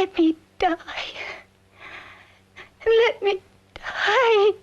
Let me die. Let me die.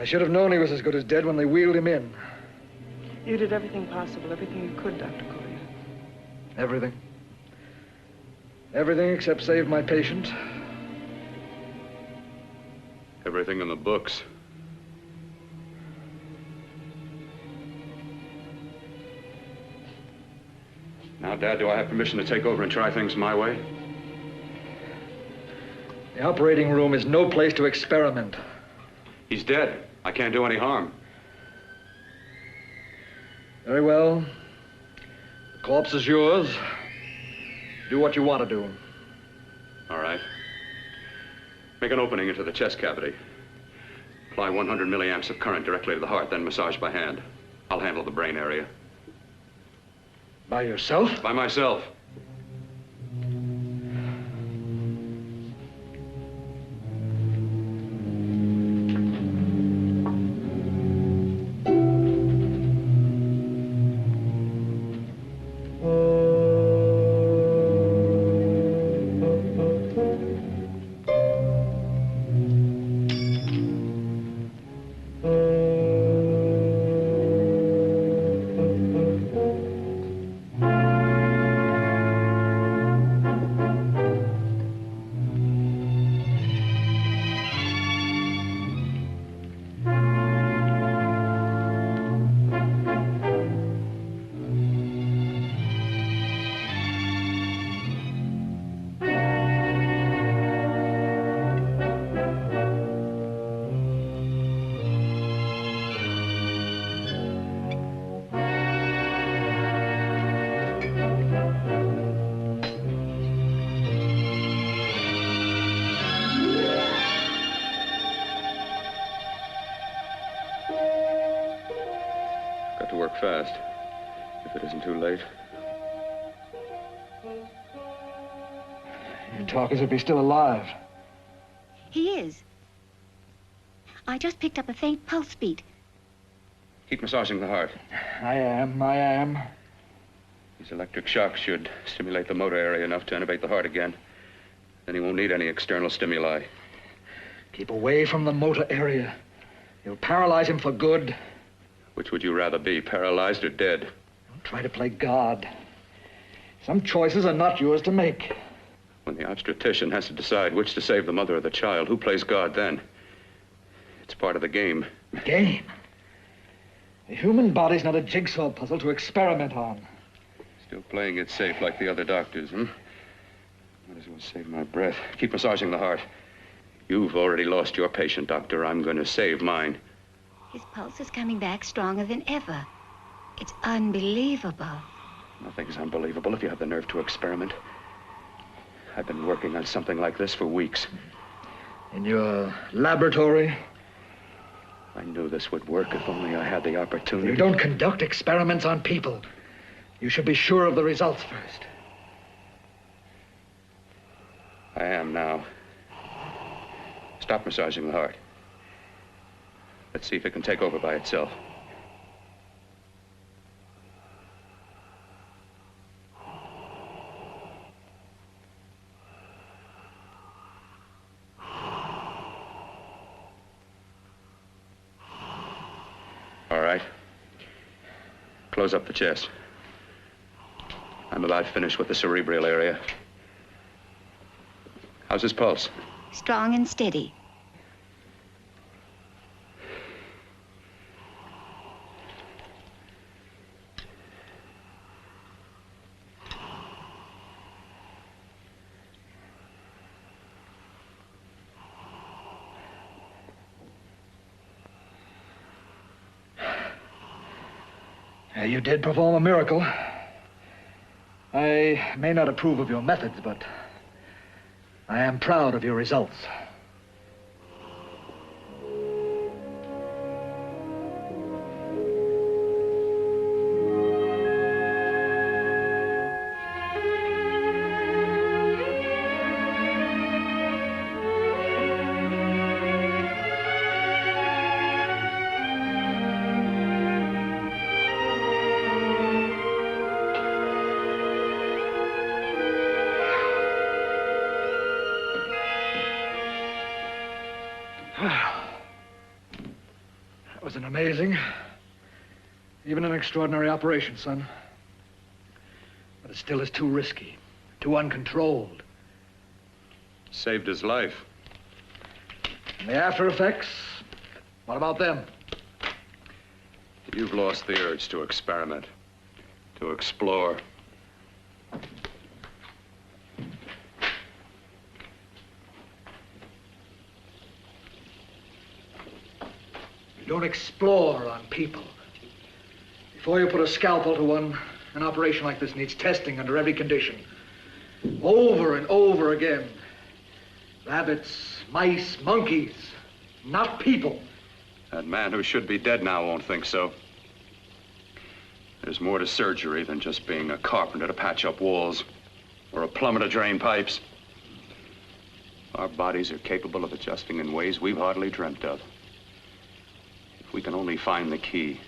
I should have known he was as good as dead when they wheeled him in. You did everything possible, everything you could, Dr. Cortner. Everything. Everything except save my patient. Everything in the books. Now, Dad, do I have permission to take over and try things my way? The operating room is no place to experiment. He's dead. I can't do any harm. Very well. The corpse is yours. Do what you want to do. All right. Make an opening into the chest cavity. Apply 100 milliamps of current directly to the heart, then massage by hand. I'll handle the brain area. By yourself? By myself. Fast, if it isn't too late. You talk as if he's still alive. He is. I just picked up a faint pulse beat. Keep massaging the heart. I am. These electric shocks should stimulate the motor area enough to innervate the heart again. Then he won't need any external stimuli. Keep away from the motor area. You'll paralyze him for good. Which would you rather be, paralyzed or dead? Don't try to play God. Some choices are not yours to make. When the obstetrician has to decide which to save the mother or the child, who plays God then? It's part of the game. Game? The human body's not a jigsaw puzzle to experiment on. Still playing it safe like the other doctors, hmm? Might as well save my breath. Keep massaging the heart. You've already lost your patient, Doctor. I'm going to save mine. His pulse is coming back stronger than ever. It's unbelievable. Nothing's unbelievable if you have the nerve to experiment. I've been working on something like this for weeks. In your laboratory? I knew this would work if only I had the opportunity. You don't conduct experiments on people. You should be sure of the results first. I am now. Stop massaging the heart. Let's see if it can take over by itself. All right. Close up the chest. I'm about finished with the cerebral area. How's his pulse? Strong and steady. You did perform a miracle. I may not approve of your methods, but I am proud of your results. That was an amazing, even an extraordinary operation, son. But it still is too risky, too uncontrolled. Saved his life. And the after effects, what about them? You've lost the urge to experiment, to explore. You don't explore on people. Before you put a scalpel to one, an operation like this needs testing under every condition. Over and over again. Rabbits, mice, monkeys, not people. That man who should be dead now won't think so. There's more to surgery than just being a carpenter to patch up walls or a plumber to drain pipes. Our bodies are capable of adjusting in ways we've hardly dreamt of. If we can only find the key.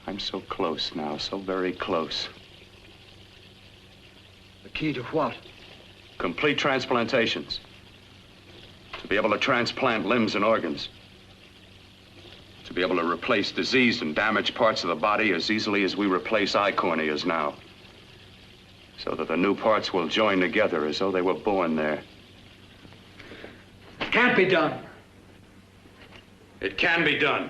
I'm so close now, so very close. The key to what? Complete transplantations. To be able to transplant limbs and organs. To be able to replace diseased and damaged parts of the body as easily as we replace eye corneas now. So that the new parts will join together as though they were born there. It can't be done. It can be done.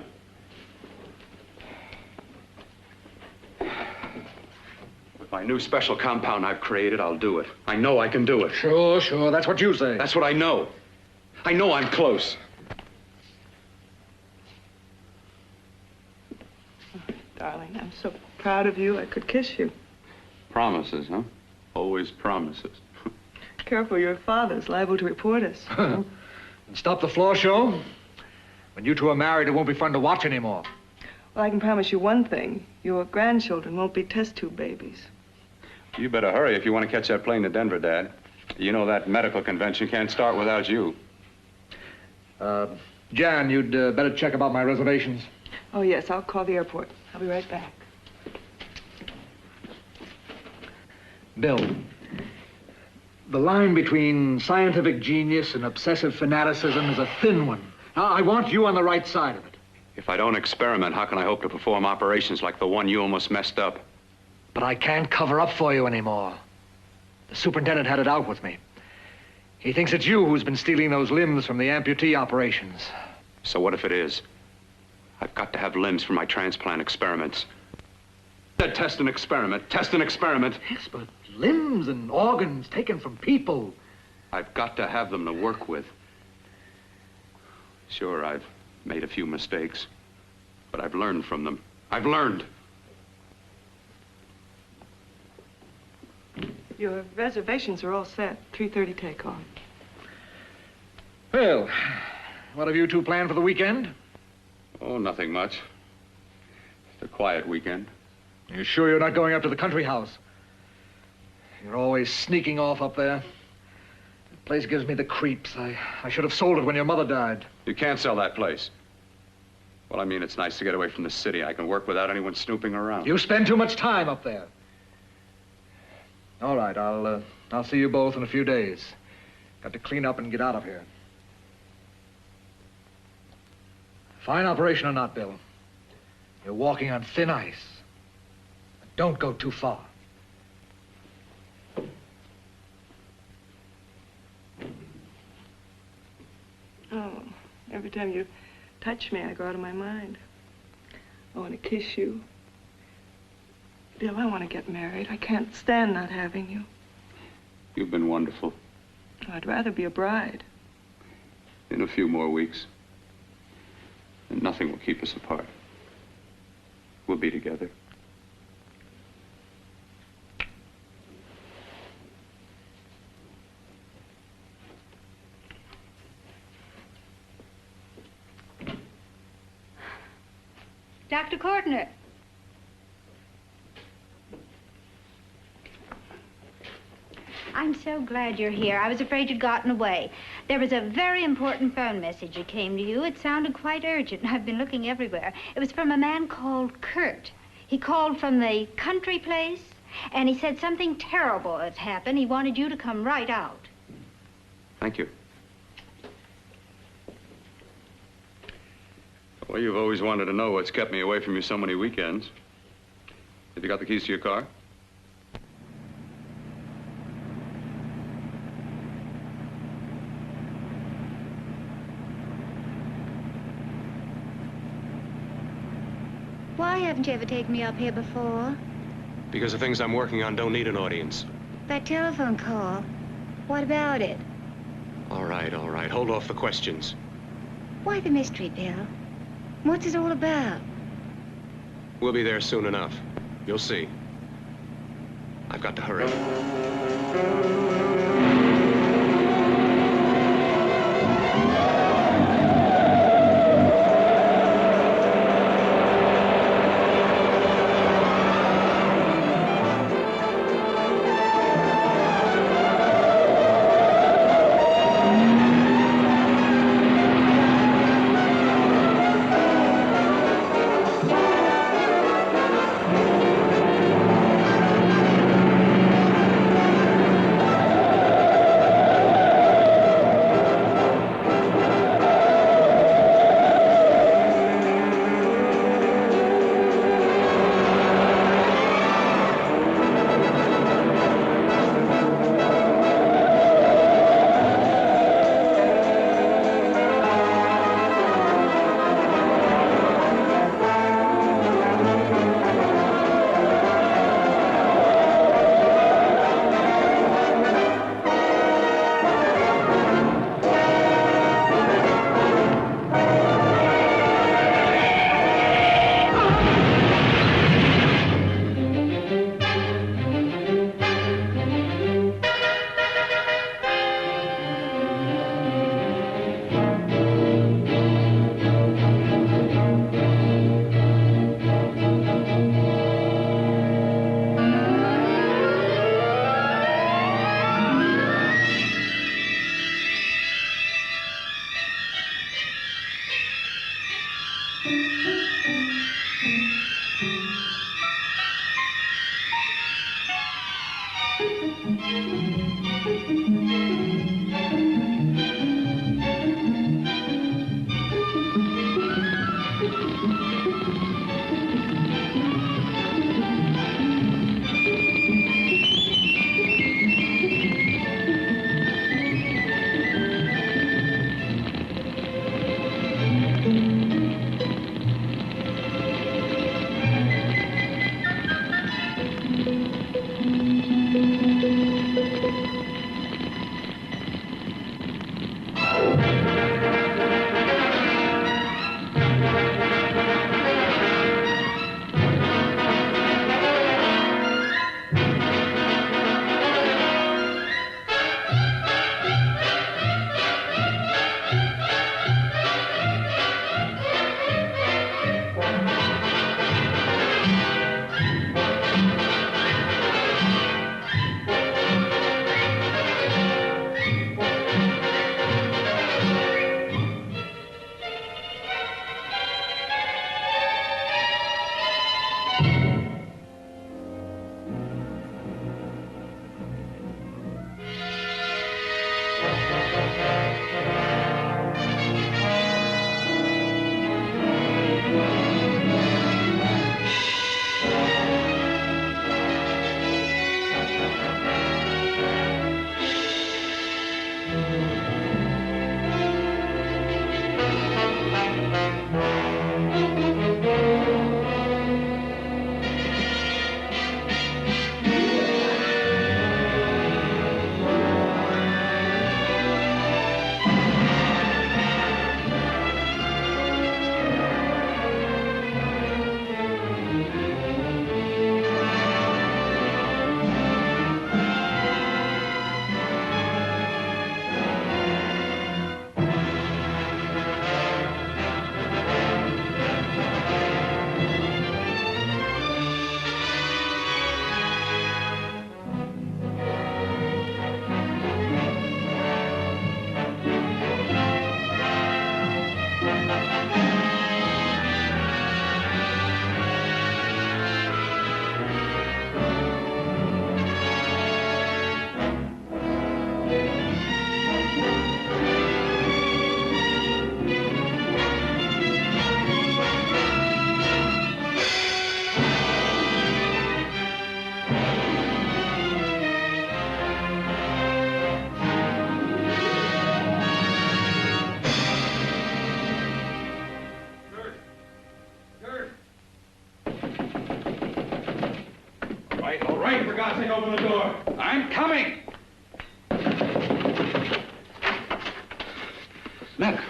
With my new special compound I've created, I'll do it. I know I can do it. Sure, sure, that's what you say. That's what I know. I know I'm close. Darling, I'm so proud of you, I could kiss you. Promises, huh? Always promises. Careful, your father's liable to report us. And stop the floor show? When you two are married, it won't be fun to watch anymore. Well, I can promise you one thing. Your grandchildren won't be test tube babies. You better hurry if you want to catch that plane to Denver, Dad. You know that medical convention can't start without you. Jan, you'd better check about my reservations. Oh, yes, I'll call the airport. I'll be right back. Bill, the line between scientific genius and obsessive fanaticism is a thin one. I want you on the right side of it. If I don't experiment, how can I hope to perform operations like the one you almost messed up? But I can't cover up for you anymore. The superintendent had it out with me. He thinks it's you who's been stealing those limbs from the amputee operations. So what if it is? I've got to have limbs for my transplant experiments. Test and experiment, test and experiment. Yes, but limbs and organs taken from people. I've got to have them to work with. Sure, I've made a few mistakes. But I've learned from them. I've learned. Your reservations are all set. 3:30 takeoff. Well, what have you two planned for the weekend? Oh, nothing much. Just a quiet weekend. You sure you're not going up to the country house? You're always sneaking off up there. The place gives me the creeps. I should have sold it when your mother died. You can't sell that place. Well, I mean, it's nice to get away from the city. I can work without anyone snooping around. You spend too much time up there. All right, I'll see you both in a few days. Got to clean up and get out of here. Fine operation or not, Bill. You're walking on thin ice. Don't go too far. Oh, every time you touch me, I go out of my mind. I want to kiss you. Bill, I want to get married. I can't stand not having you. You've been wonderful. I'd rather be a bride. In a few more weeks. And nothing will keep us apart. We'll be together. Dr. Cortner. I'm so glad you're here. I was afraid you'd gotten away. There was a very important phone message that came to you. It sounded quite urgent. I've been looking everywhere. It was from a man called Kurt. He called from the country place, and he said something terrible has happened. He wanted you to come right out. Thank you. Well, you've always wanted to know what's kept me away from you so many weekends. Have you got the keys to your car? Why haven't you ever taken me up here before? Because the things I'm working on don't need an audience. That telephone call, what about it? All right, all right. Hold off the questions. Why the mystery, Bill? What's it all about? We'll be there soon enough. You'll see. I've got to hurry. God's sake, open the door. I'm coming. Mac,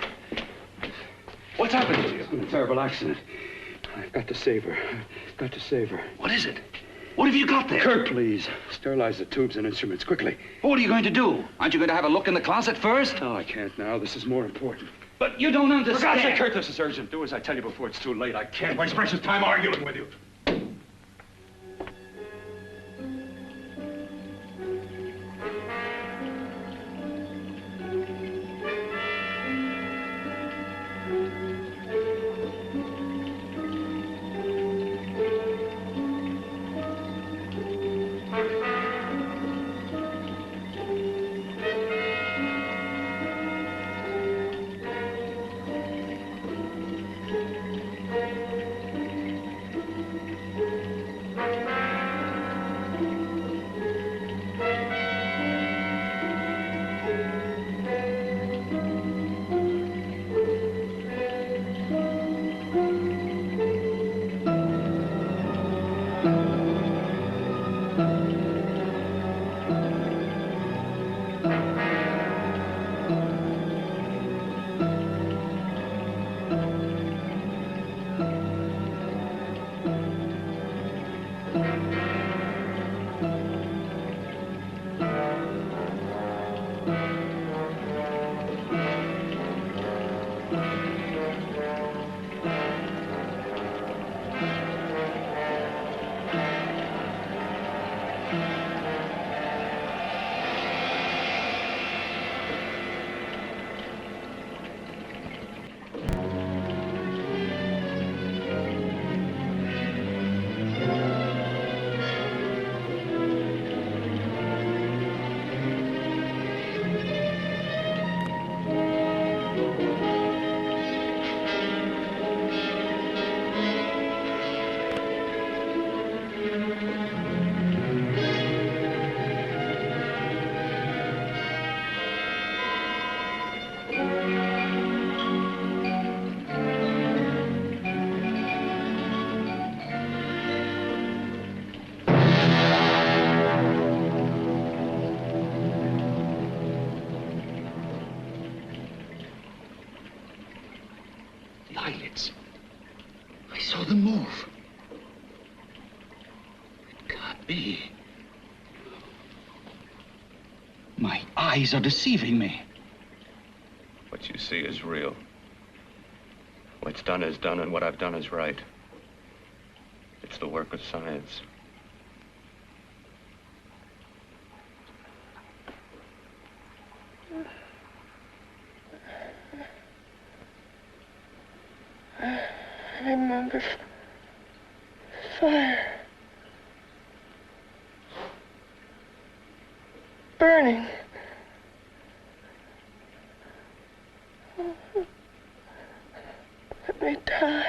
what's happened to you? It's been a terrible accident. I've got to save her. I've got to save her. What is it? What have you got there? Kurt, please. Sterilize the tubes and instruments, quickly. What are you going to do? Aren't you going to have a look in the closet first? No, I can't now. This is more important. But you don't understand. For God's sake, Kurt, this is urgent. Do as I tell you before it's too late. I can't waste precious time arguing with you. Eyelids. I saw them move. It can't be. My eyes are deceiving me. What you see is real. What's done is done, and what I've done is right. It's the work of science. I remember fire. Burning. Let me die.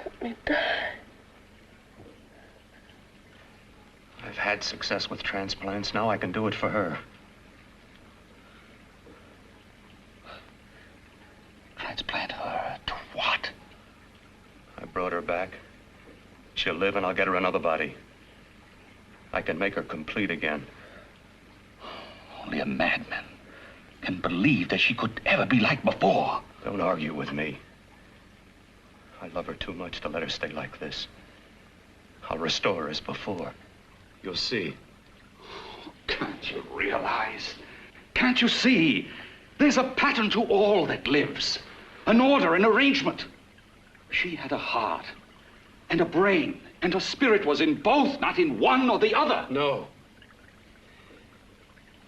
Let me die. I've had success with transplants. Now I can do it for her. Transplant her to what? I brought her back. She'll live, and I'll get her another body. I can make her complete again. Only a madman can believe that she could ever be like before. Don't argue with me. I love her too much to let her stay like this. I'll restore her as before. You'll see. Can't you realize? Can't you see? There's a pattern to all that lives. An order, an arrangement. She had a heart and a brain, and her spirit was in both, not in one or the other. No.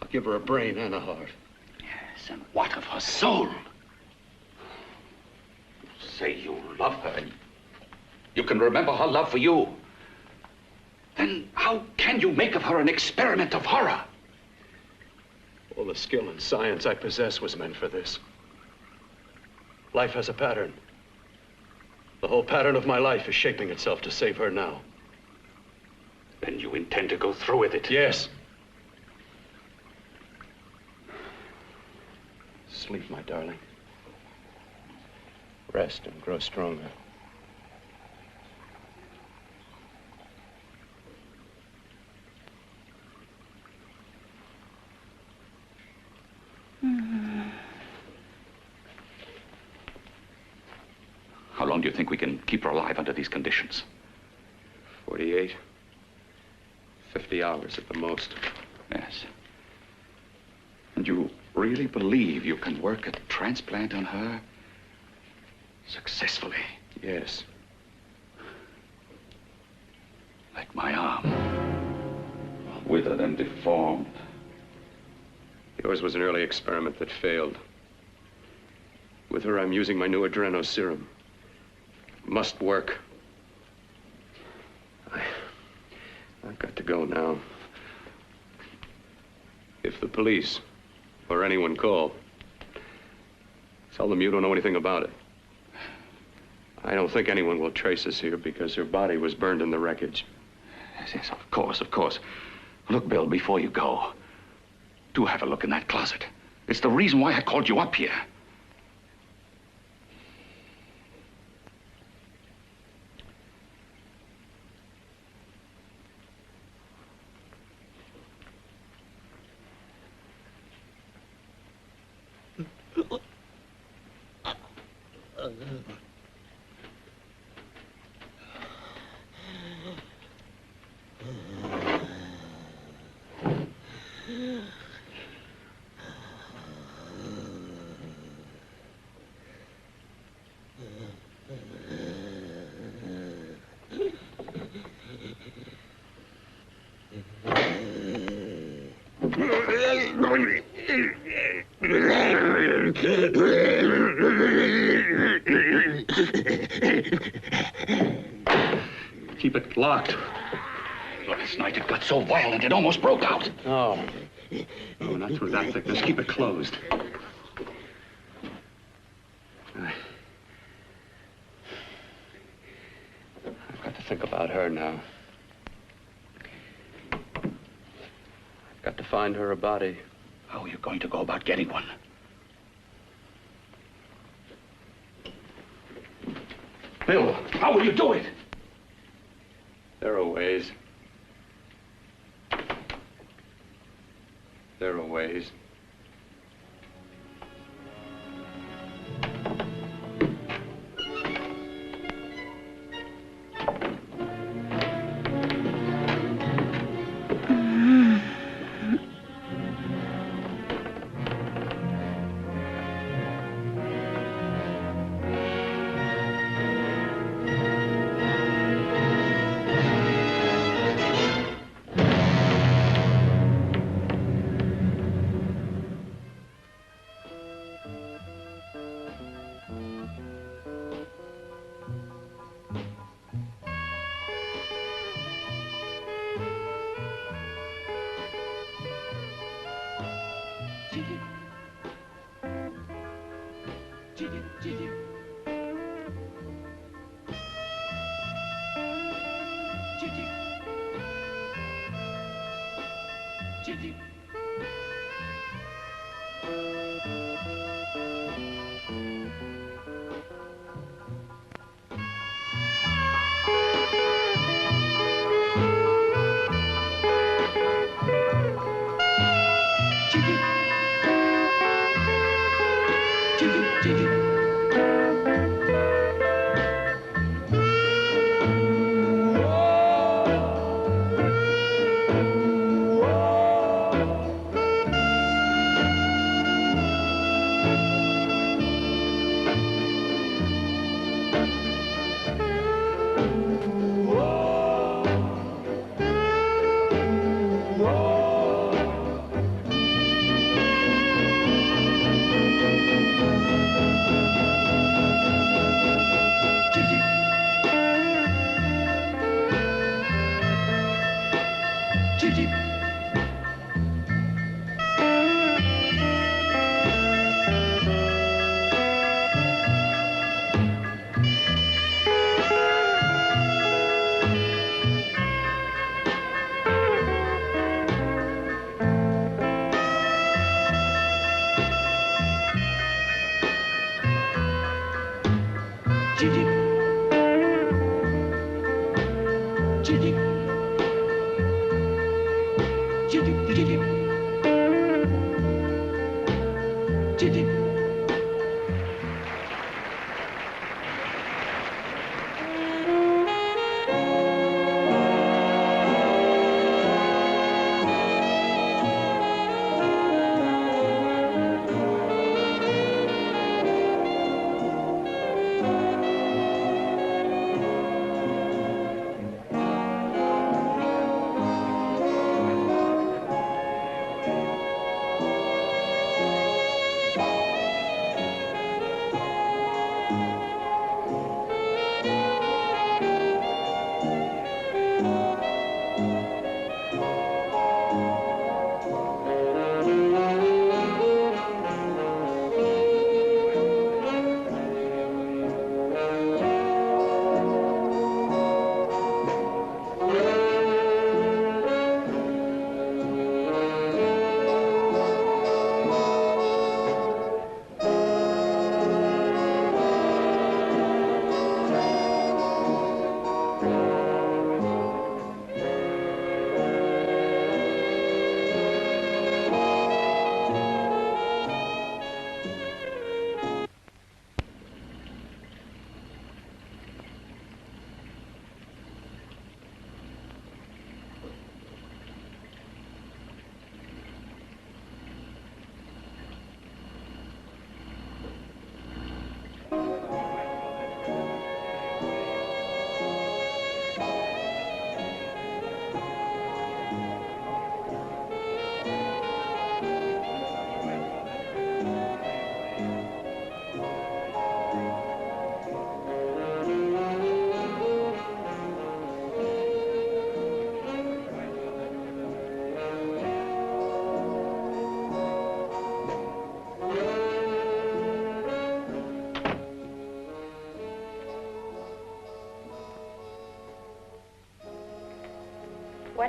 I'll give her a brain and a heart. Yes, and what of her soul? You say you love her, and you can remember her love for you. Then how can you make of her an experiment of horror? All the skill and science I possess was meant for this. Life has a pattern. The whole pattern of my life is shaping itself to save her now. Then you intend to go through with it? Yes. Sleep, my darling. Rest and grow stronger. long do you think we can keep her alive under these conditions? 48. 50 hours at the most. Yes. And you really believe you can work a transplant on her successfully? Yes. Like my arm. Withered and deformed. Yours was an early experiment that failed. With her, I'm using my new adreno serum. Must work. I've got to go now. If the police or anyone call, tell them you don't know anything about it. I don't think anyone will trace us here because her body was burned in the wreckage. Yes, of course, of course. Look, Bill, before you go, do have a look in that closet. It's the reason why I called you up here. Keep it locked. Last night it got so violent it almost broke out. Oh. No, not through that thickness. Keep it closed. I've got to think about her now. I've got to find her a body. How are you going to go about getting one? Bill, how will you do it? There are ways. There are ways.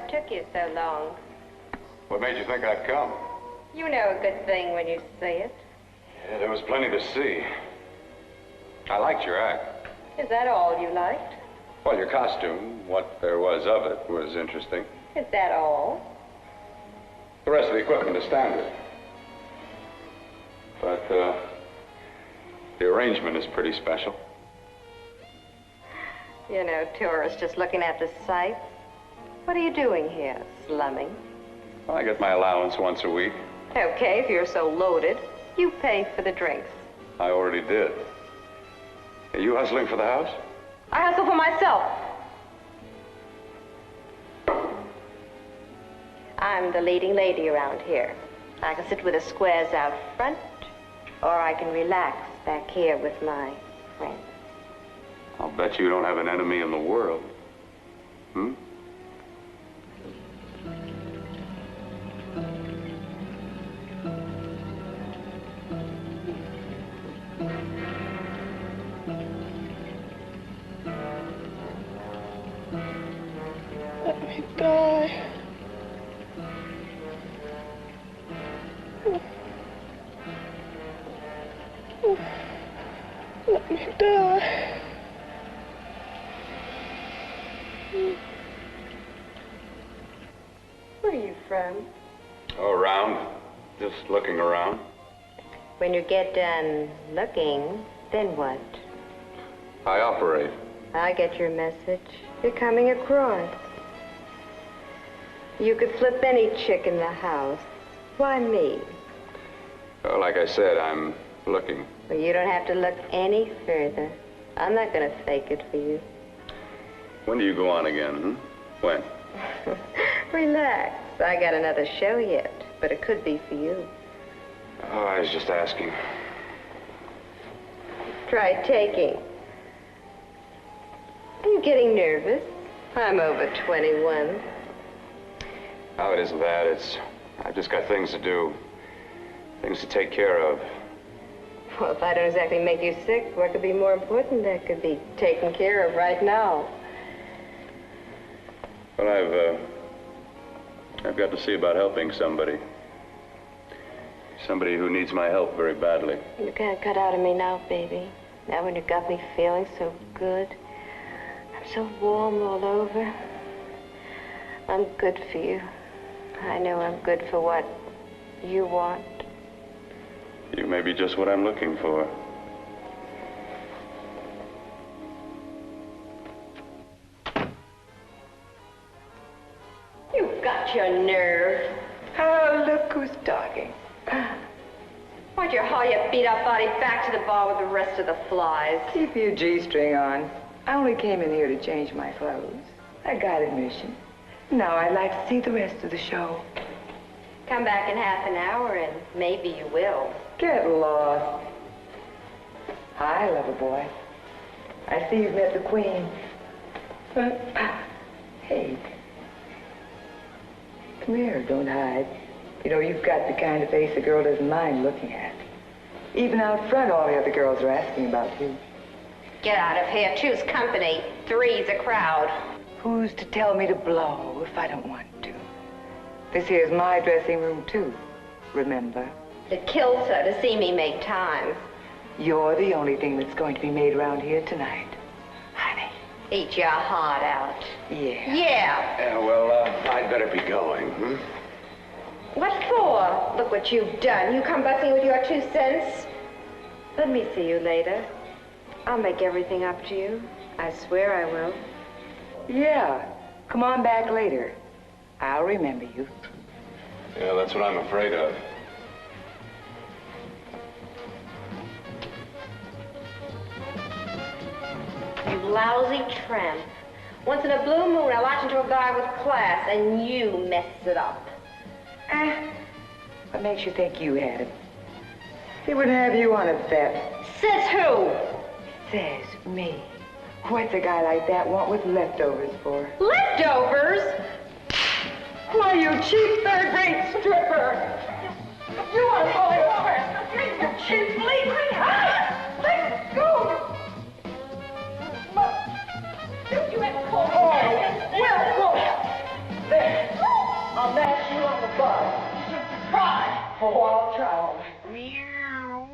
What took you so long? What made you think I'd come? You know a good thing when you see it. Yeah, there was plenty to see. I liked your act. Is that all you liked? Well, your costume, what there was of it, was interesting. Is that all? The rest of the equipment is standard. But, the arrangement is pretty special. You know, tourists just looking at the sights. What are you doing here? Slumming? Well, I get my allowance once a week. Okay, if you're so loaded, you pay for the drinks. I already did. Are you hustling for the house? I hustle for myself. I'm the leading lady around here. I can sit with the squares out front, or I can relax back here with my friends. I'll bet you don't have an enemy in the world. Hmm? Let me die. Let me die. Where are you from? Oh, around. Just looking around. When you get done looking, then what? I operate. I get your message. You're coming across. You could flip any chick in the house. Why me? Well, like I said, I'm looking. Well, you don't have to look any further. I'm not going to fake it for you. When do you go on again, hmm? When? Relax. I got another show yet, but it could be for you. Oh, I was just asking. Try taking. Are you getting nervous? I'm over 21. Oh, it isn't that. I've just got things to do. Things to take care of. Well, if I don't exactly make you sick, what could be more important that could be taken care of right now? Well, I've got to see about helping somebody. Somebody who needs my help very badly. You can't cut out of me now, baby. Now when you got me feeling so good. I'm so warm all over. I'm good for you. I know I'm good for what you want. You may be just what I'm looking for. You've got your nerve. Oh, look who's talking. Why'd you haul your beat-up body back to the bar with the rest of the flies? Keep your G-string on. I only came in here to change my clothes. I got admission. Now I'd like to see the rest of the show. Come back in half an hour and maybe you will. Get lost. Hi, lover boy. I see you've met the queen. Hey. Come here, don't hide. You know, you've got the kind of face a girl doesn't mind looking at. Even out front, all the other girls are asking about you. Get out of here. Choose company. Three's a crowd. Who's to tell me to blow if I don't want to? This here's my dressing room, too. Remember? It kills her to see me make time. You're the only thing that's going to be made around here tonight. Honey. Eat your heart out. Yeah. Yeah. Yeah, well, I'd better be going, hmm? What for? Look what you've done. You come busting with your 2 cents. Let me see you later. I'll make everything up to you. I swear I will. Yeah. Come on back later. I'll remember you. Yeah, that's what I'm afraid of. You lousy tramp. Once in a blue moon, I latch into a guy with class, and you mess it up. What makes you think you had him? He wouldn't have you on a bet. Says who? Says me. What's a guy like that want with leftovers for? Leftovers? Why, you cheap third-rate stripper! You unholy woman! You cheap bleeding! Let go! Don't you ever call me that? Well, go! There. Oh, I'll try all right. Meow.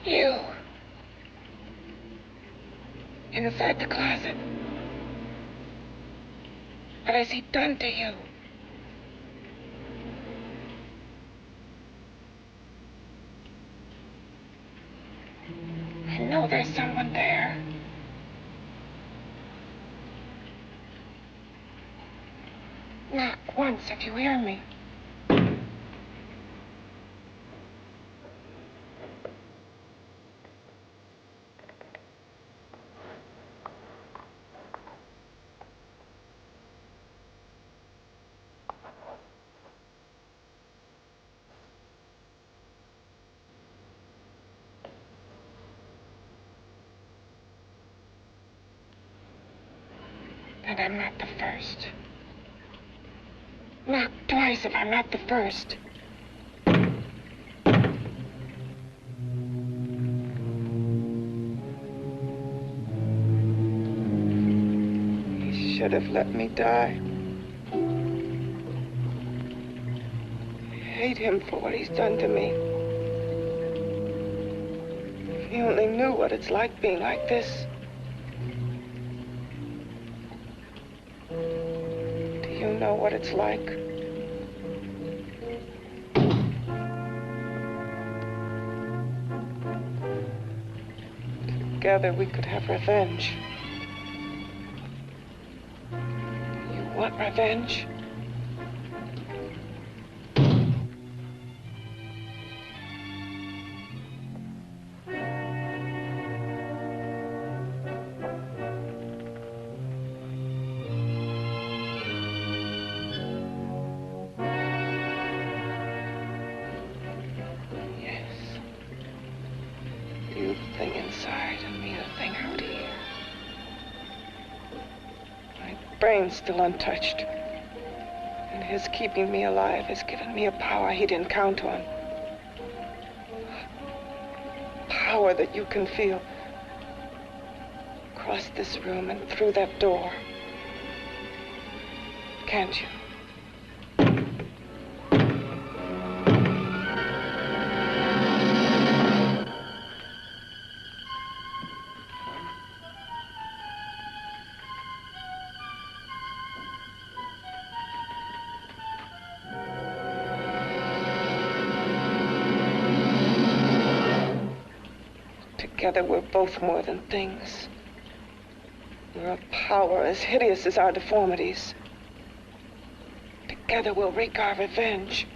You. Inside the closet. What has he done to you? I know there's someone there. Knock once if you hear me. And I'm not the first. Knock twice if I'm not the first. He should have let me die. I hate him for what he's done to me. If he only knew what it's like being like this. You know what it's like. Together we could have revenge. You want revenge? Brain's still untouched. And his keeping me alive has given me a power he didn't count on. Power that you can feel across this room and through that door. Can't you? Together, we're both more than things. We're a power as hideous as our deformities. Together, we'll wreak our revenge.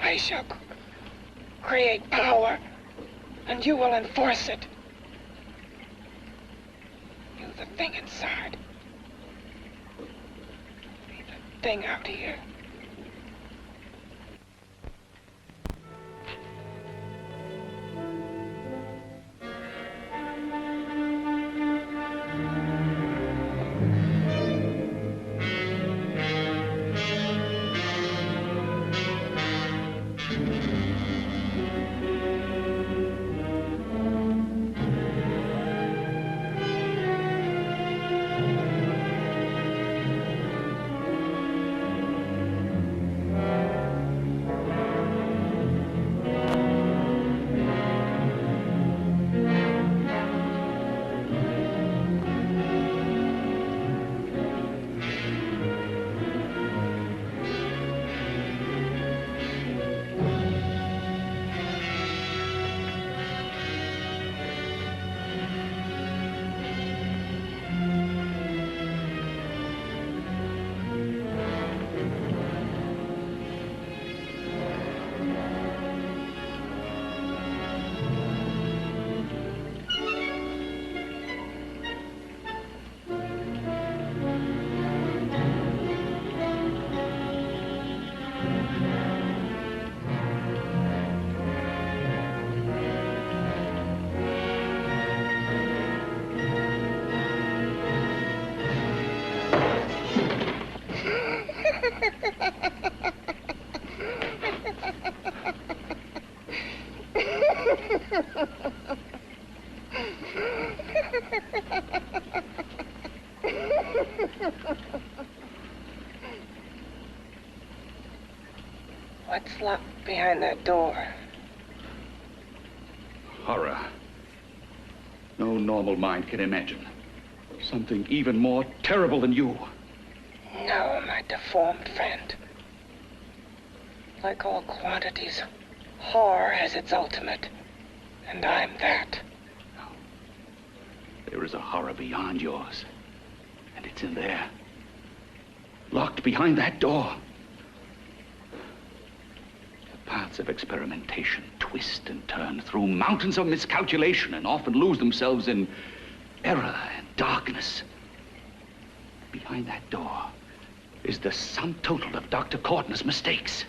I shall create power, and you will enforce it. You, the thing inside. Be the thing out here. What's locked behind that door? Horror. No normal mind can imagine. Something even more terrible than you. No, my deformed friend. Like all quantities, horror has its ultimate, and I'm that. There is a horror beyond yours, and it's in there. Locked behind that door. The paths of experimentation twist and turn through mountains of miscalculation and often lose themselves in error and darkness. Behind that door is the sum total of Dr. Cortner's mistakes.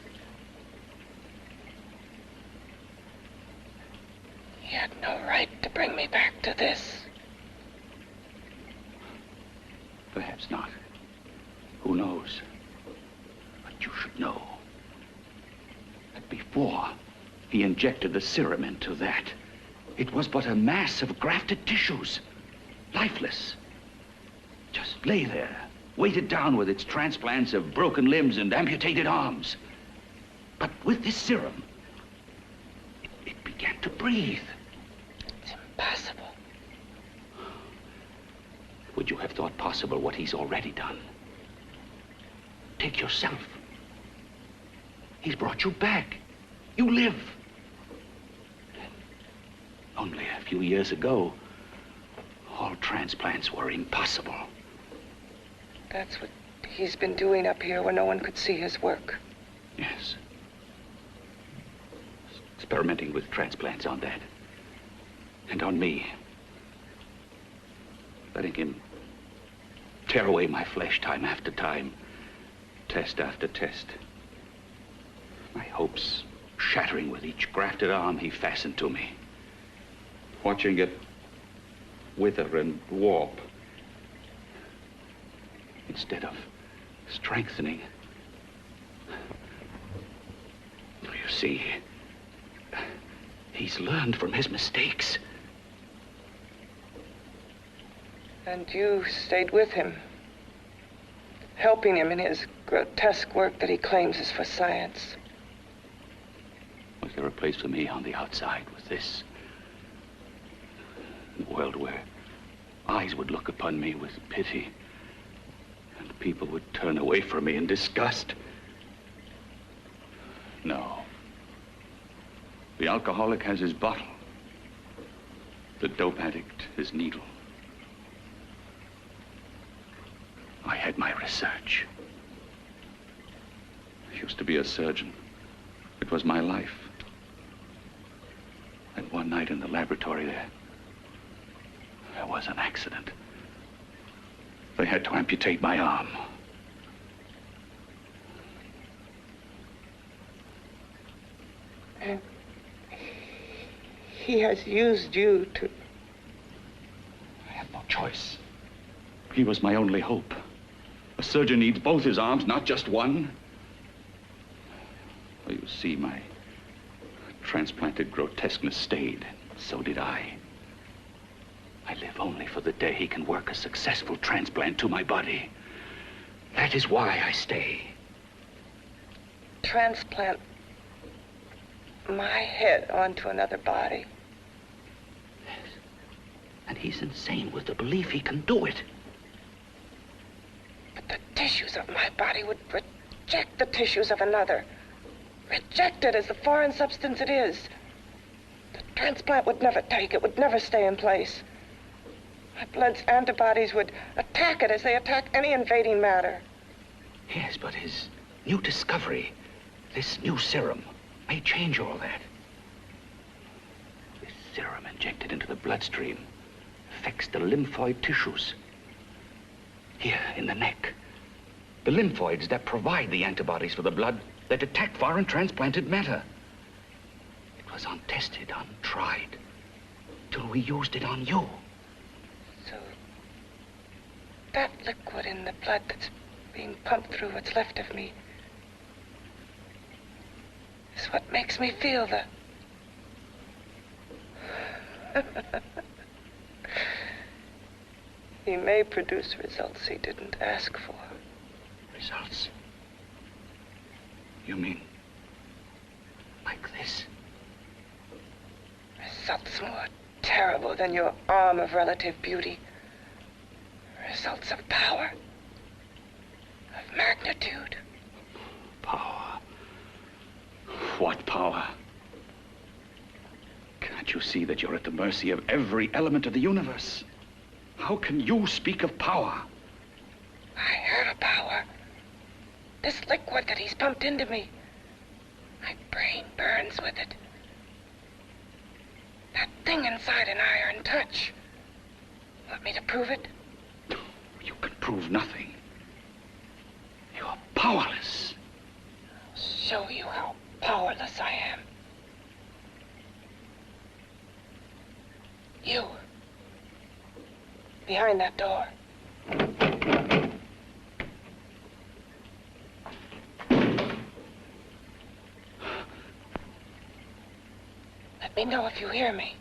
He had no right to bring me back to this. Perhaps not. Who knows? But you should know that before he injected the serum into that, it was but a mass of grafted tissues, lifeless. Just lay there, weighted down with its transplants of broken limbs and amputated arms. But with this serum, it began to breathe. It's impossible. Would you have thought possible what he's already done? Take yourself. He's brought you back. You live. Only a few years ago, all transplants were impossible. That's what he's been doing up here where no one could see his work. Yes. Experimenting with transplants on that. And on me. Letting him tear away my flesh time after time, test after test. My hopes shattering with each grafted arm he fastened to me. Watching it wither and warp instead of strengthening. You see, he's learned from his mistakes. And you stayed with him, helping him in his grotesque work that he claims is for science. Was there a place for me on the outside with this? A world where eyes would look upon me with pity and people would turn away from me in disgust? No. The alcoholic has his bottle. The dope addict his needle. I had my research. I used to be a surgeon. It was my life. And one night in the laboratory there was an accident. They had to amputate my arm. And he has used you to... I had no choice. He was my only hope. A surgeon needs both his arms, not just one. Well, you see, my transplanted grotesqueness stayed. So did I. I live only for the day he can work a successful transplant to my body. That is why I stay. Transplant my head onto another body. Yes. And he's insane with the belief he can do it. But the tissues of my body would reject the tissues of another. Reject it as the foreign substance it is. The transplant would never take it, would never stay in place. My blood's antibodies would attack it as they attack any invading matter. Yes, but his new discovery, this new serum, may change all that. This serum injected into the bloodstream affects the lymphoid tissues. Here, in the neck. The lymphoids that provide the antibodies for the blood that attack foreign transplanted matter. It was untested, untried, till we used it on you. So, that liquid in the blood that's being pumped through what's left of me is what makes me feel the... he may produce results he didn't ask for. Results? You mean like this? Results more terrible than your arm of relative beauty. Results of power, of magnitude. Power? What power? Can't you see that you're at the mercy of every element of the universe? How can you speak of power? I have a power. This liquid that he's pumped into me. My brain burns with it. That thing inside an iron touch. Want me to prove it? You can prove nothing. You're powerless. I'll show you how powerless I am. You. Behind that door. Let me know if you hear me.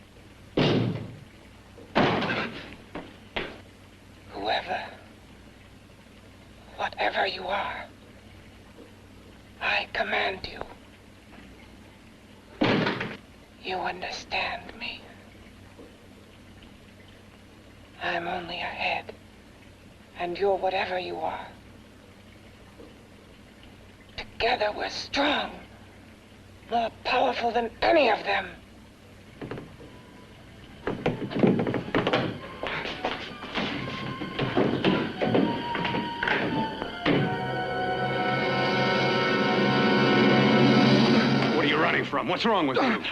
Whoever, whatever you are, I command you. You understand me. I'm only a head, and you're whatever you are. Together we're strong, more powerful than any of them. What are you running from? What's wrong with you?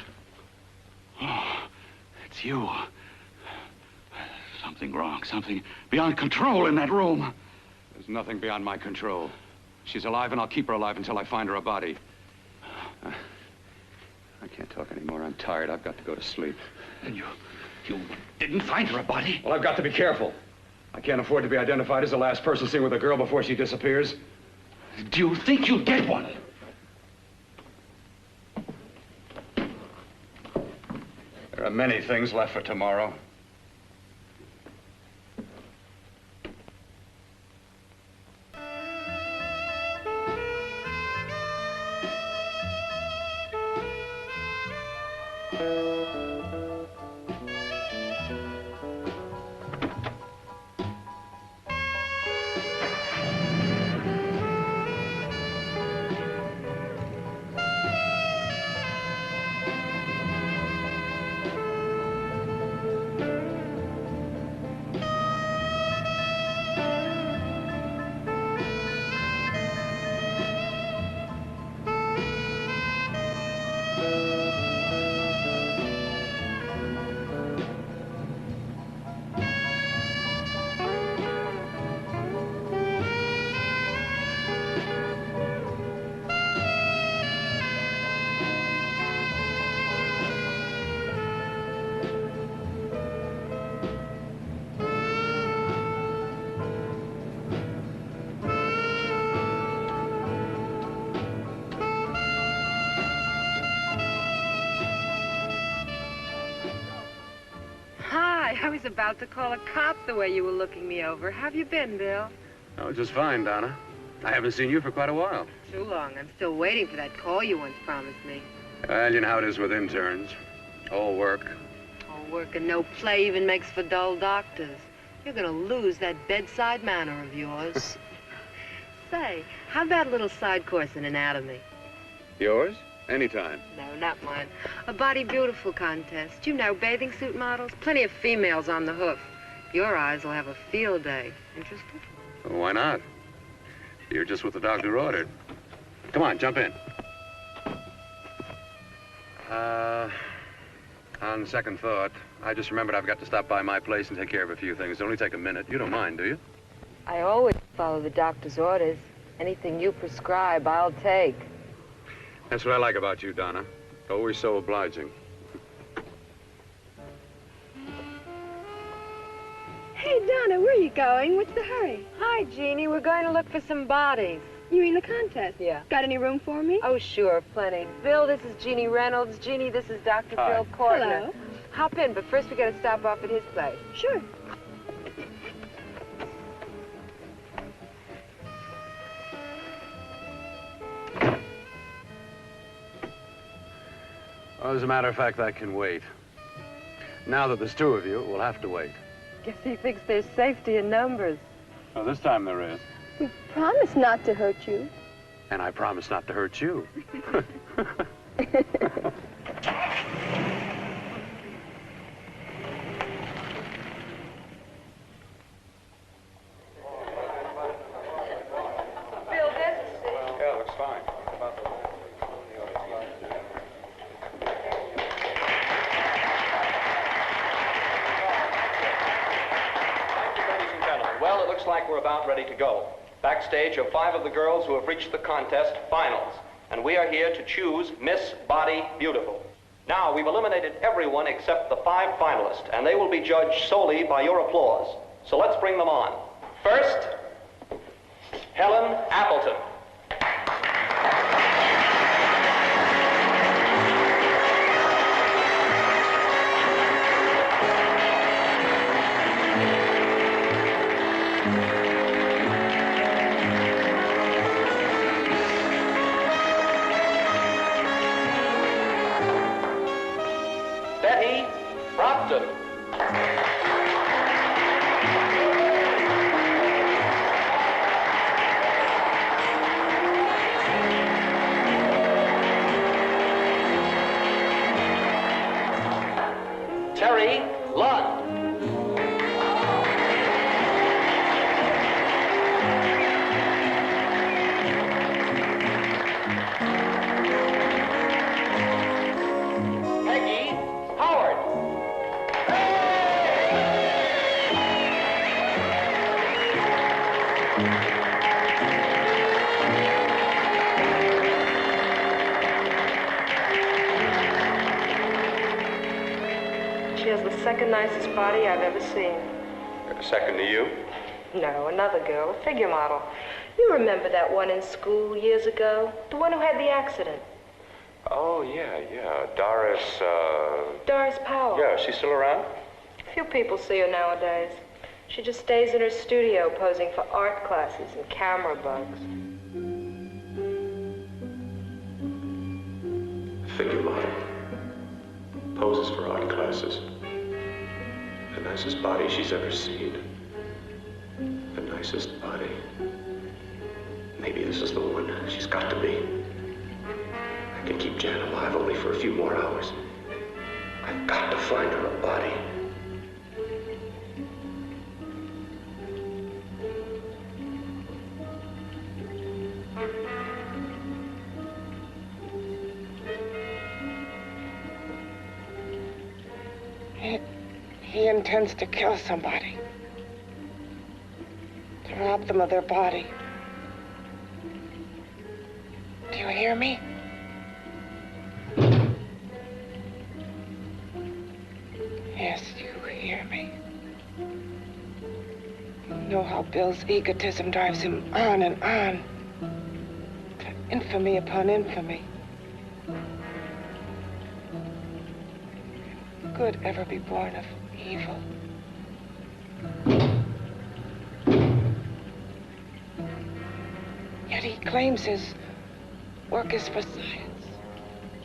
Oh, it's you. Something wrong, something beyond control in that room. There's nothing beyond my control. She's alive, and I'll keep her alive until I find her a body. I can't talk anymore. I'm tired. I've got to go to sleep. And you didn't find her a body? Well, I've got to be careful. I can't afford to be identified as the last person seen with a girl before she disappears. Do you think you'll get one? There are many things left for tomorrow. I was about to call a cop the way you were looking me over. How have you been, Bill? Oh, just fine, Donna. I haven't seen you for quite a while. Too long. I'm still waiting for that call you once promised me. Well, you know how it is with interns. All work. All work and no play even makes for dull doctors. You're gonna lose that bedside manner of yours. Say, how about a little side course in anatomy? Yours? Anytime. No, not mine. A Body Beautiful contest. You know, bathing suit models. Plenty of females on the hoof. Your eyes will have a field day. Interested? Well, why not? You're just what the doctor ordered. Come on, jump in. On second thought, I just remembered I've got to stop by my place and take care of a few things. It'll only take a minute. You don't mind, do you? I always follow the doctor's orders. Anything you prescribe, I'll take. That's what I like about you, Donna. Always so obliging. Hey, Donna, where are you going? What's the hurry? Hi, Jeannie. We're going to look for some bodies. You mean the contest? Yeah. Got any room for me? Oh, sure, plenty. Bill, this is Jeannie Reynolds. Jeannie, this is Dr. Hi. Bill Cortner. Hello. Hop in, but first we got to stop off at his place. Sure. Well, as a matter of fact, that can wait. Now that there's two of you, it will have to wait. Guess he thinks there's safety in numbers. Well, this time there is. We promise not to hurt you. And I promise not to hurt you. We're about ready to go. Backstage are 5 of the girls who have reached the contest finals, and we are here to choose Miss Body Beautiful. Now, we've eliminated everyone except the 5 finalists, and they will be judged solely by your applause. So let's bring them on. First, Helen Appleton. Second nicest body I've ever seen. Second to you? No, another girl, a figure model. You remember that one in school years ago? The one who had the accident. Oh, yeah. Doris Powell. Yeah, she's still around? Few people see her nowadays. She just stays in her studio posing for art classes and camera bugs. Figure model. Poses for art classes. The nicest body she's ever seen. The nicest body. Maybe this is the one. She's got to be. I can keep Jan alive only for a few more hours. I've got to find her a body. He intends to kill somebody. To rob them of their body. Do you hear me? Yes, you hear me. You know how Bill's egotism drives him on and on. To infamy upon infamy. Could good ever be born of evil? Yet he claims his work is for science,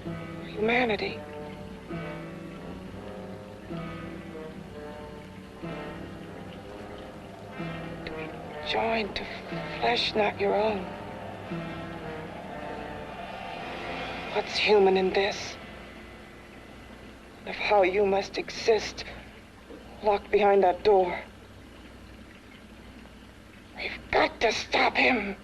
for humanity. To be joined to flesh not your own. What's human in this? Of how you must exist, locked behind that door. We've got to stop him.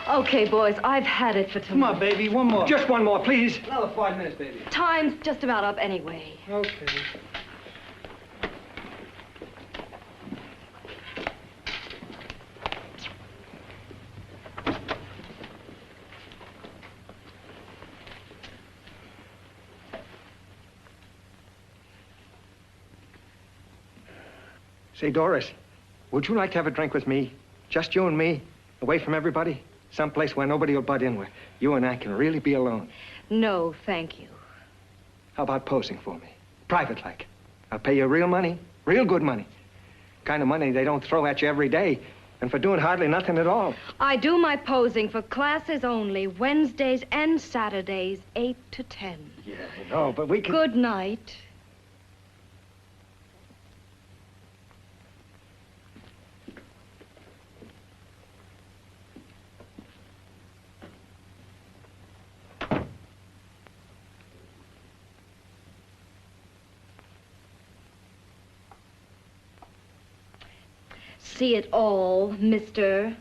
Okay, boys, I've had it for tonight. Come on, baby, one more. Just one more, please. Another 5 minutes, baby. Time's just about up anyway. Okay. Say, Doris, would you like to have a drink with me? Just you and me, away from everybody? Someplace where nobody will butt in, where you and I can really be alone. No, thank you. How about posing for me? Private like. I'll pay you real money, real good money. Kind of money they don't throw at you every day, and for doing hardly nothing at all. I do my posing for classes only, Wednesdays and Saturdays, 8 to 10. Yeah, I know, but we can... Good night. See it all, mister.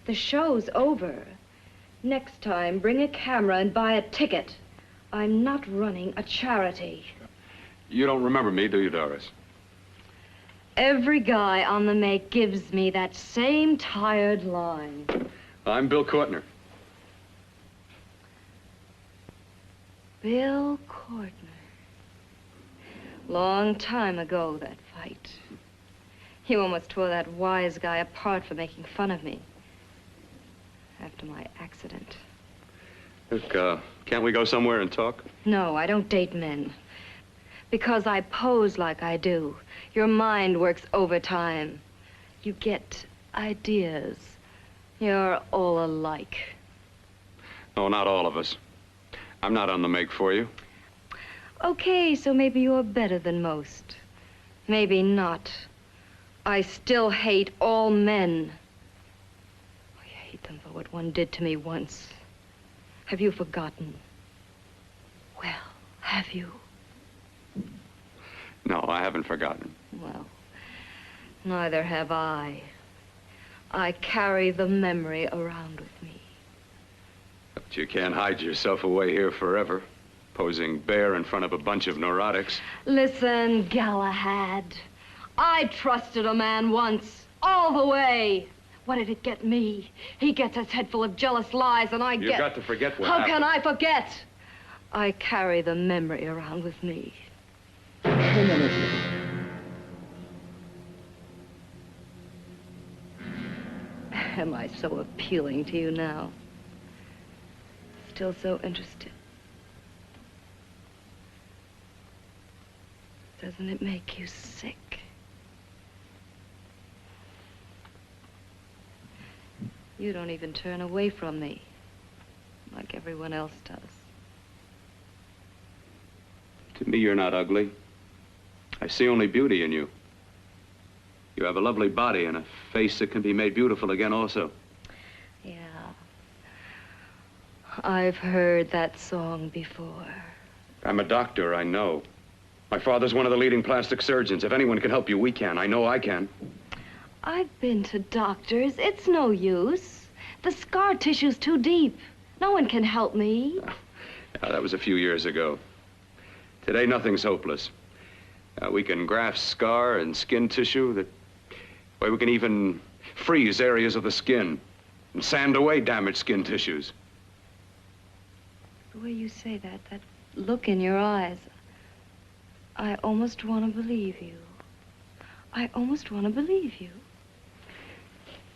The show's over. Next time, bring a camera and buy a ticket. I'm not running a charity. You don't remember me, do you, Doris? Every guy on the make gives me that same tired line. I'm Bill Cortner. Bill Cortner. Long time ago, that fight. You almost tore that wise guy apart for making fun of me. After my accident. Look, can't we go somewhere and talk? No, I don't date men. Because I pose like I do. Your mind works overtime. You get ideas. You're all alike. No, not all of us. I'm not on the make for you. Okay, so maybe you're better than most. Maybe not. I still hate all men. I hate them for what one did to me once. Have you forgotten? Well, have you? No, I haven't forgotten. Well, neither have I. I carry the memory around with me. But you can't hide yourself away here forever, posing bare in front of a bunch of neurotics. Listen, Galahad. I trusted a man once, all the way. What did it get me? He gets his head full of jealous lies, and I get... You've got to forget what How happened. can I forget? I carry the memory around with me. Am I so appealing to you now? Still so interested? Doesn't it make you sick? You don't even turn away from me, like everyone else does. To me, you're not ugly. I see only beauty in you. You have a lovely body and a face that can be made beautiful again also. Yeah. I've heard that song before. I'm a doctor, I know. My father's one of the leading plastic surgeons. If anyone can help you, we can. I know I can. I've been to doctors. It's no use. The scar tissue's too deep. No one can help me. Yeah, that was a few years ago. Today, nothing's hopeless. We can graft scar and skin tissue. Well, we can even freeze areas of the skin and sand away damaged skin tissues. The way you say that look in your eyes, I almost want to believe you. I almost want to believe you.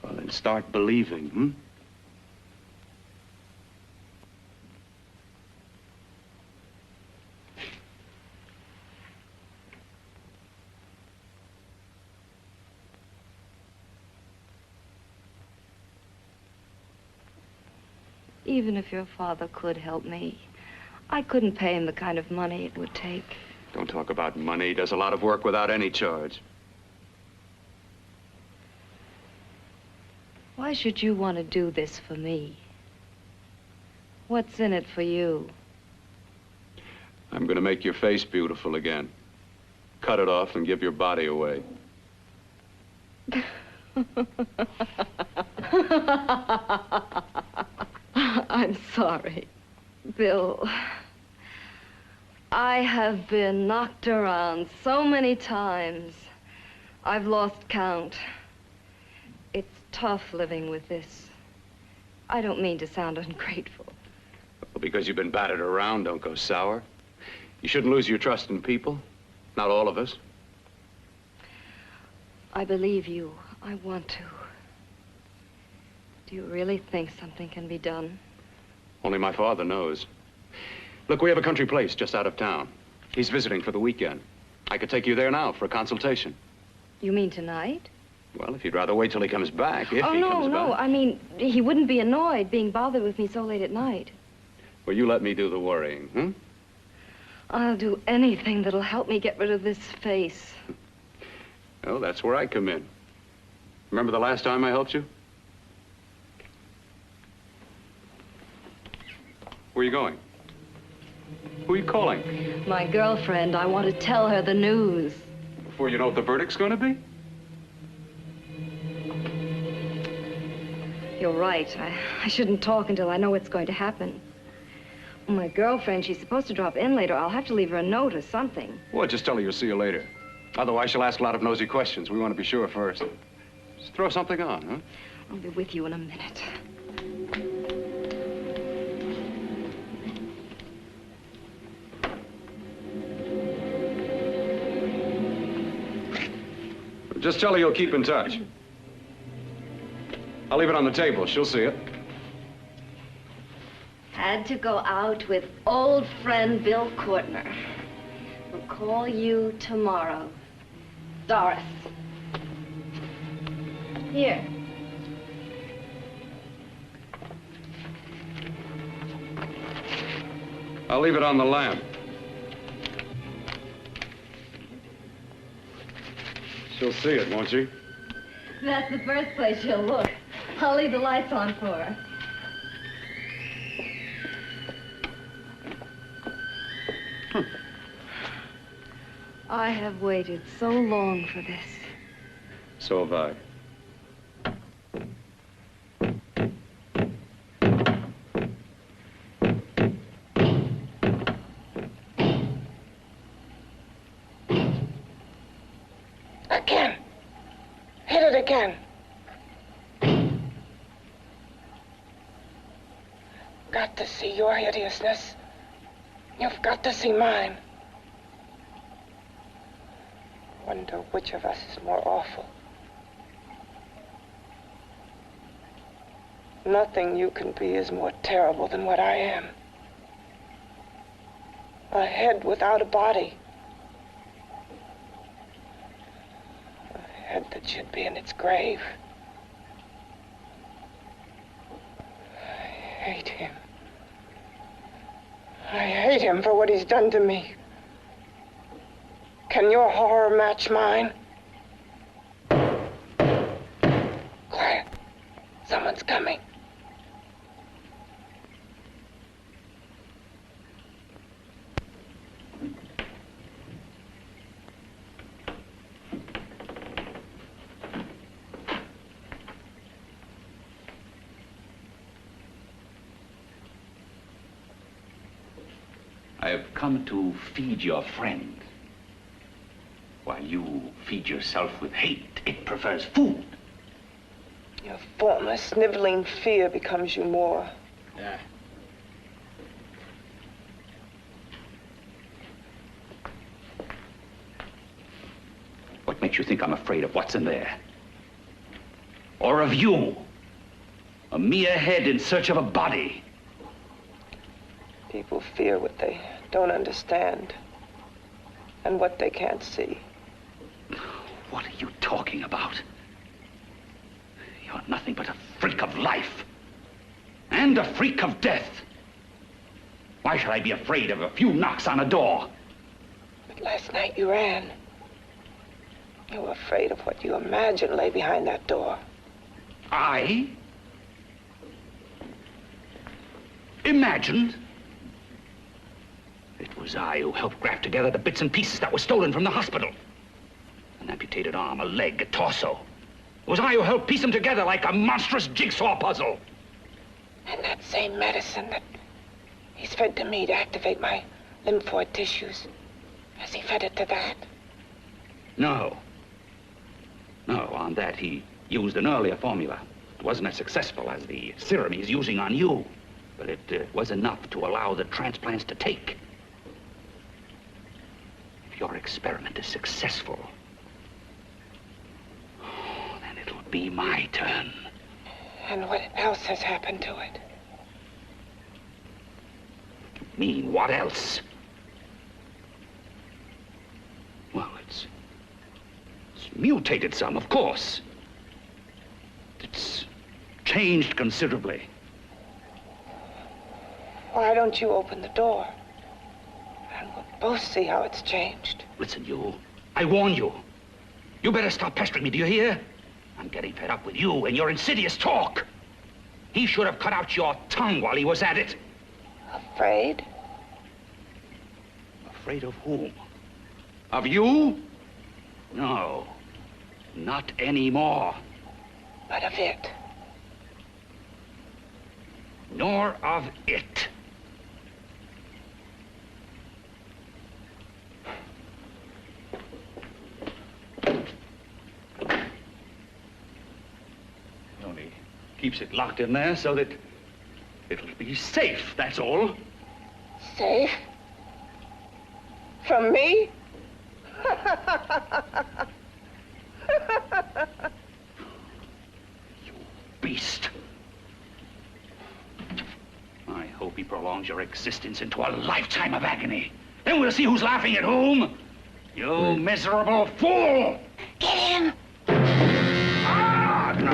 Well, then start believing, hmm? Even if your father could help me, I couldn't pay him the kind of money it would take. Don't talk about money. He does a lot of work without any charge. Why should you want to do this for me? What's in it for you? I'm going to make your face beautiful again. Cut it off and give your body away. sorry. Bill, I have been knocked around so many times. I've lost count. It's tough living with this. I don't mean to sound ungrateful. Well, because you've been battered around, don't go sour. You shouldn't lose your trust in people. Not all of us. I believe you. I want to. Do you really think something can be done? Only my father knows. Look, we have a country place just out of town. He's visiting for the weekend. I could take you there now for a consultation. You mean tonight? Well, if you'd rather wait till he comes back, if he comes back. No. I mean, he wouldn't be annoyed being bothered with me so late at night. Well, you let me do the worrying, hmm? I'll do anything that'll help me get rid of this face. Well, that's where I come in. Remember the last time I helped you? Where are you going? Who are you calling? My girlfriend. I want to tell her the news. Before you know what the verdict's going to be? You're right. I shouldn't talk until I know what's going to happen. My girlfriend, she's supposed to drop in later. I'll have to leave her a note or something. Well, just tell her you'll see you later. Otherwise, she'll ask a lot of nosy questions. We want to be sure first. Just throw something on, huh? I'll be with you in a minute. Just tell her you'll keep in touch. I'll leave it on the table. She'll see it. Had to go out with old friend Bill Cortner. We'll call you tomorrow. Doris. Here. I'll leave it on the lamp. She'll see it, won't she? That's the first place she'll look. I'll leave the lights on for her. I have waited so long for this. So have I. Again. Hit it again. Got to see your hideousness. You've got to see mine. Wonder which of us is more awful. Nothing you can be is more terrible than what I am. A head without a body. A head that should be in its grave. I hate him. I hate him for what he's done to me. Can your horror match mine? Quiet. Someone's coming. I have come to feed your friend. While you feed yourself with hate, it prefers food. Your former sniveling fear becomes you more. Yeah. What makes you think I'm afraid of what's in there? Or of you? A mere head in search of a body. People fear what they don't understand and what they can't see. What are you talking about? You're nothing but a freak of life. And a freak of death. Why should I be afraid of a few knocks on a door? But last night you ran. You were afraid of what you imagined lay behind that door. I? Imagined? It was I who helped graft together the bits and pieces that were stolen from the hospital. An amputated arm, a leg, a torso. It was I who helped piece them together like a monstrous jigsaw puzzle. And that same medicine that he's fed to me to activate my lymphoid tissues, has he fed it to that? No. No, on that he used an earlier formula. It wasn't as successful as the serum he's using on you, but it was enough to allow the transplants to take. If your experiment is successful, then it'll be my turn. And what else has happened to it? You mean, what else? Well, it's mutated some, of course. It's changed considerably. Why don't you open the door? And we'll both see how it's changed. Listen, you. I warn you. You better stop pestering me, do you hear? I'm getting fed up with you and your insidious talk. He should have cut out your tongue while he was at it. Afraid? Afraid of whom? Of you? No. Not anymore. But of it. Nor of it. Only keeps it locked in there so that it'll be safe, that's all. Safe? From me? You beast. I hope he prolongs your existence into a lifetime of agony. Then we'll see who's laughing at whom. You miserable fool! Get him! Ah, no!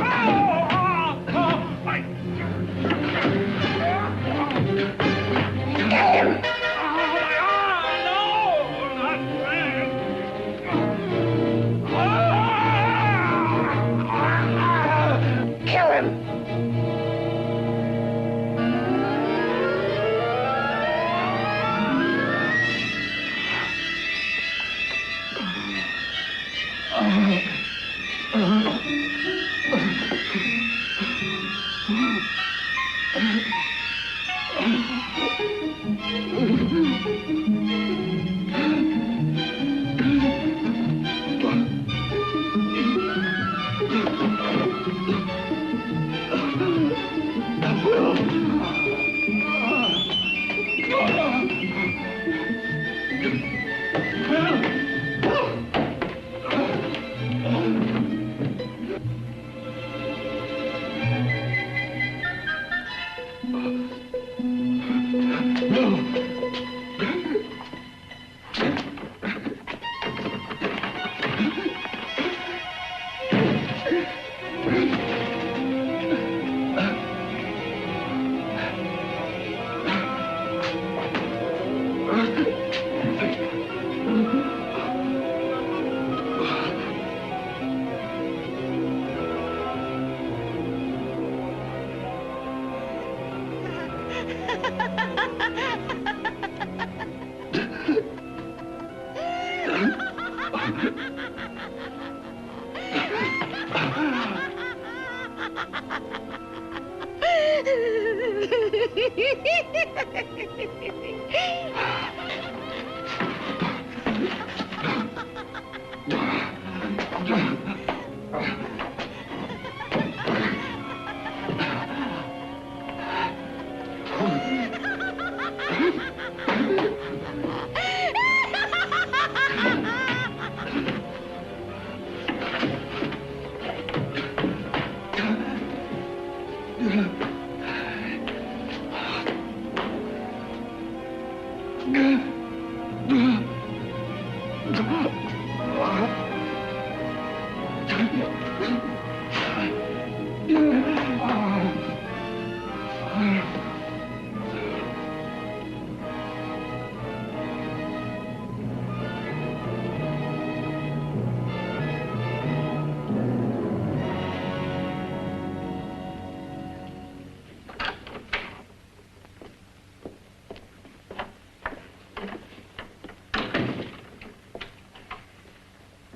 Get him! Kill him!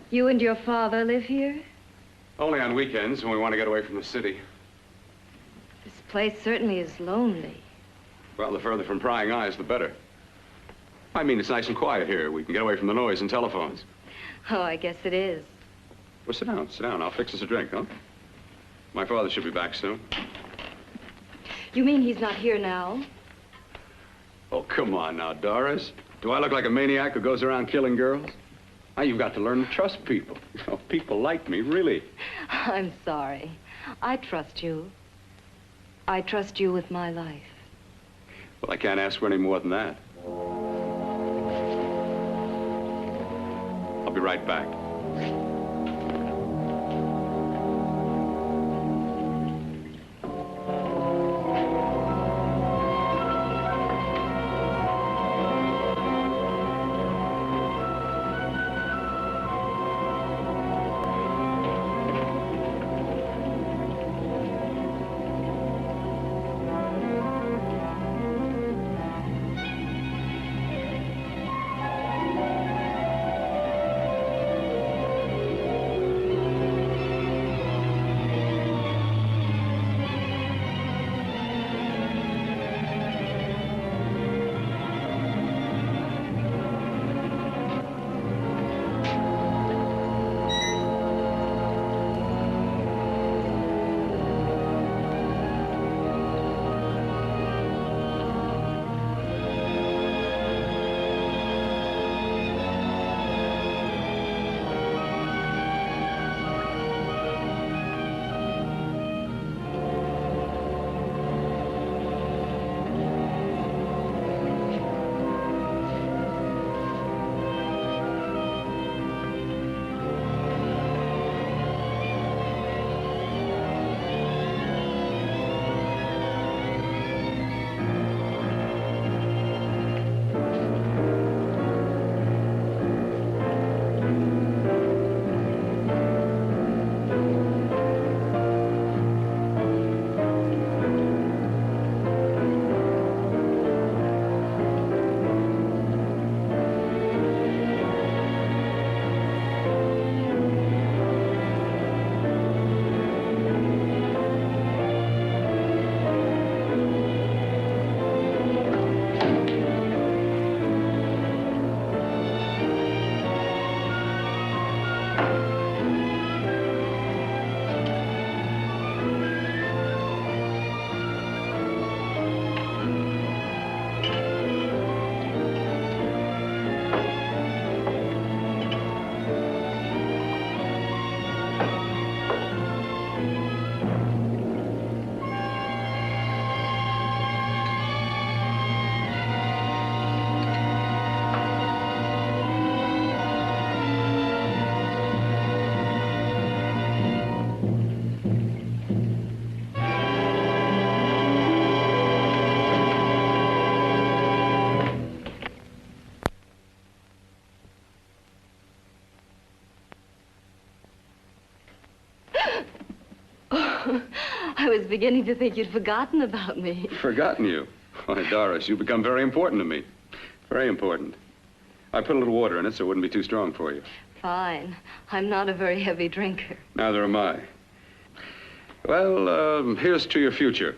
You and your father live here? Only on weekends when we want to get away from the city. This place certainly is lonely. Well, the further from prying eyes, the better. I mean, it's nice and quiet here. We can get away from the noise and telephones. Oh, I guess it is. Well, sit down, sit down. I'll fix us a drink, huh? My father should be back soon. You mean he's not here now? Oh, come on now, Doris. Do I look like a maniac who goes around killing girls? Now, you've got to learn to trust people. You know, people like me, really. I'm sorry. I trust you. I trust you with my life. Well, I can't ask for any more than that. I'll be right back. I was beginning to think you'd forgotten about me. Forgotten you? Why, Doris, you've become very important to me. Very important. I put a little water in it so it wouldn't be too strong for you. Fine. I'm not a very heavy drinker. Neither am I. Well, here's to your future,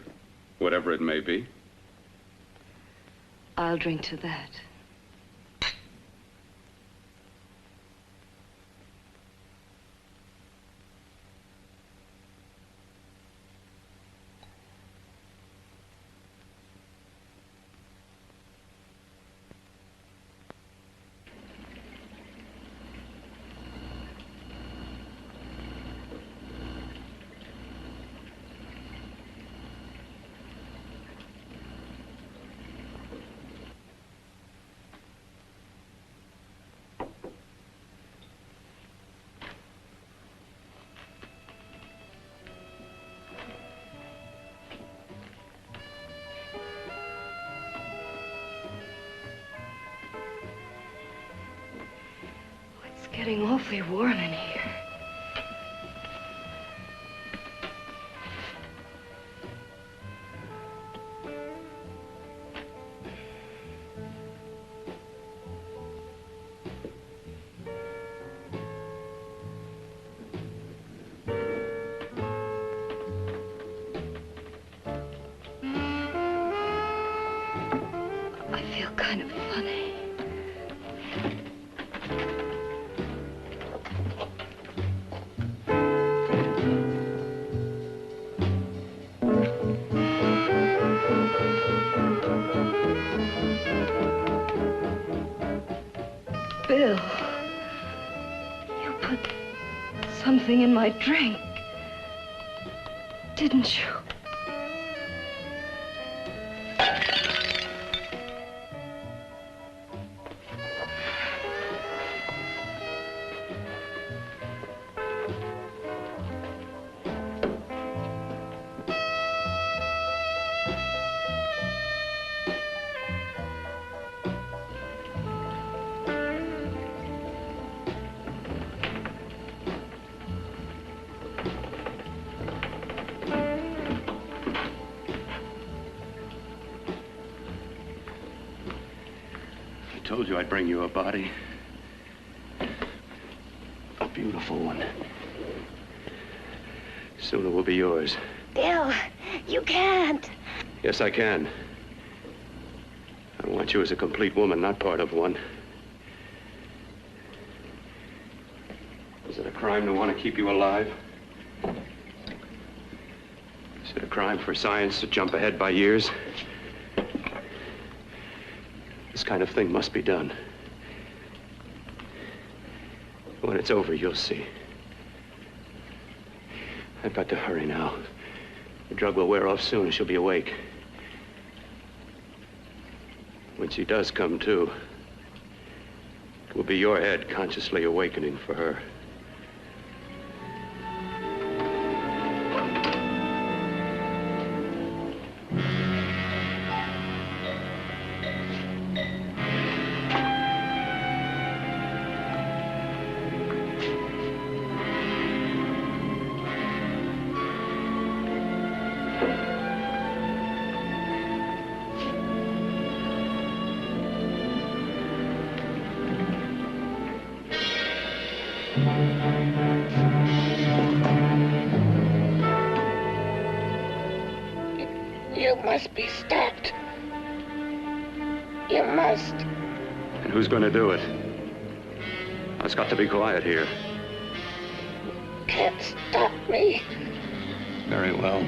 whatever it may be. I'll drink to that. Getting awfully warm in here. kind of funny. Bill, you put something in my drink, didn't you? I told you I'd bring you a body. A beautiful one. Soon it will be yours. Bill, you can't. Yes, I can. I want you as a complete woman, not part of one. Is it a crime to want to keep you alive? Is it a crime for science to jump ahead by years? This kind of thing must be done. When it's over, you'll see. I've got to hurry now. The drug will wear off soon and she'll be awake. When she does come to, it will be your head consciously awakening for her. You must be stopped. You must. And who's going to do it? It's got to be quiet here. Can't stop me. Very well.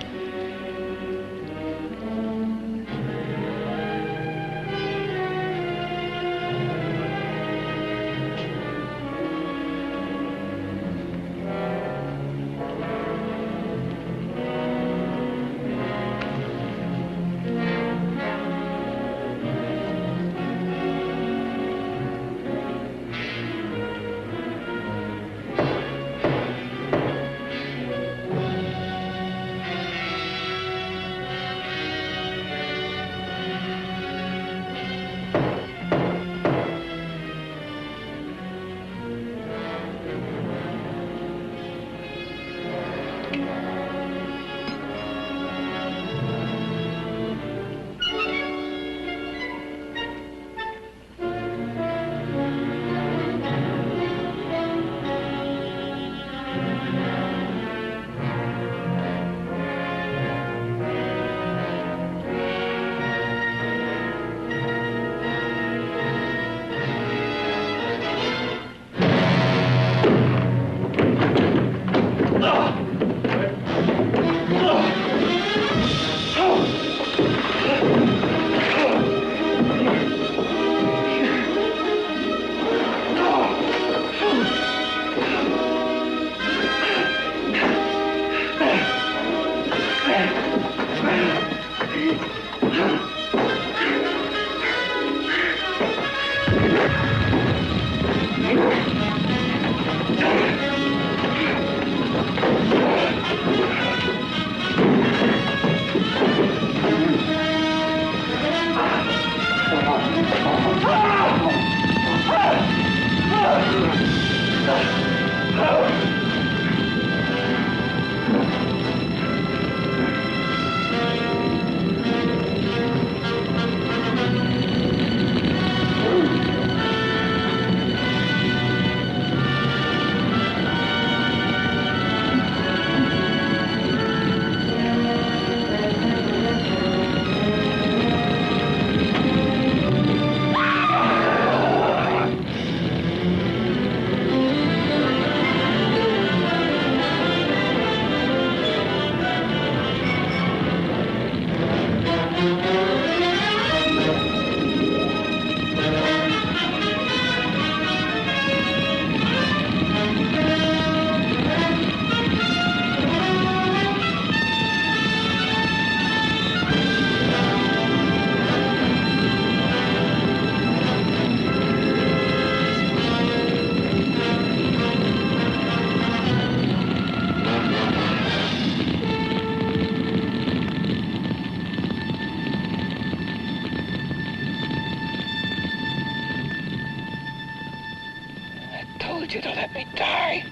told you to let me die.